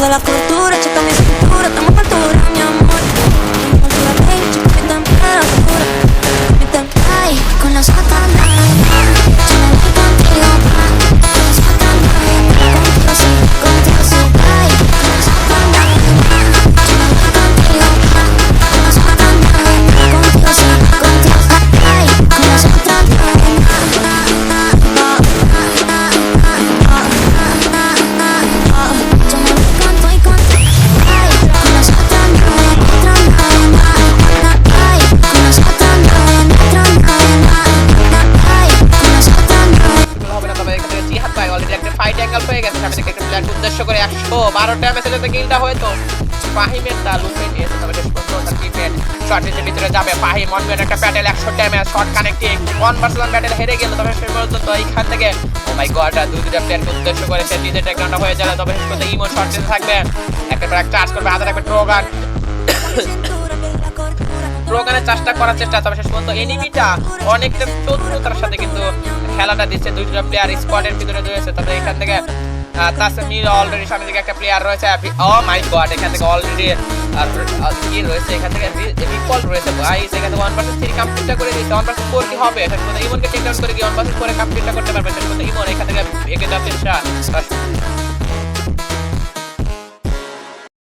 toda la cultura, checa mi cintura, estamos a altura, mi amor. Vamos a la ley, checa mi temperatura. Mi ay, con la satanás. Yo me voy contigo, pa. Con la satanás. Contigo sí, ay, con la satanás. Yo me voy contigo, pa. Con la satanás. Contigo sí, ay, con la satanás. উদ্দেশ্য করে 112টা মেসেজে কিলটা হয়তো ফাহিমের তালুকে নিয়েছে, তবে শেষ পর্যন্ত তার teammate শর্টের ভিতরে যাবে। ফাহিম অনবেন একটা Patel 100 damage, short connecting 1 battle হেরে গেল, তবে শেষ পর্যন্ত এইখান থেকে ও মাই গড দুইটা প্লেয়ারকে উদ্দেশ্য করে সে নিজে টেকডাউনটা হয়ে যাবে। তবে শেষ পর্যন্ত ইমো শর্টে থাকবে, একটা ব্যাক চার্জ করবে, হাতে রাখবে ট্রোগান। ট্রোগানের চাষটা করার চেষ্টা, তবে শেষ পর্যন্ত এনিমিটা অনেকটা চতুরতার সাথে কিন্তু খেলাটা দিচ্ছে। দুইটা প্লেয়ার স্কোয়াডের ভিতরে রয়েছে, তবে এখান থেকে তাসমির অলরেডি সামনে দিকে একটা প্লেয়ার রয়েছে। ও মাই গড এখান থেকে অলরেডি কি রয়েছে, এখান থেকে রিকল রয়েছে ভাই। সেখানে 1/3 কমপ্লিটটা করে দিয়েছে, 1/4 কি হবে? শেষ পর্যন্ত ইমনকে টেকডাউন করে গিয়ে 1/4 কমপ্লিটটা করতে পারবে। শেষ পর্যন্ত ইমন এখান থেকে এগিয়ে যাচ্ছে।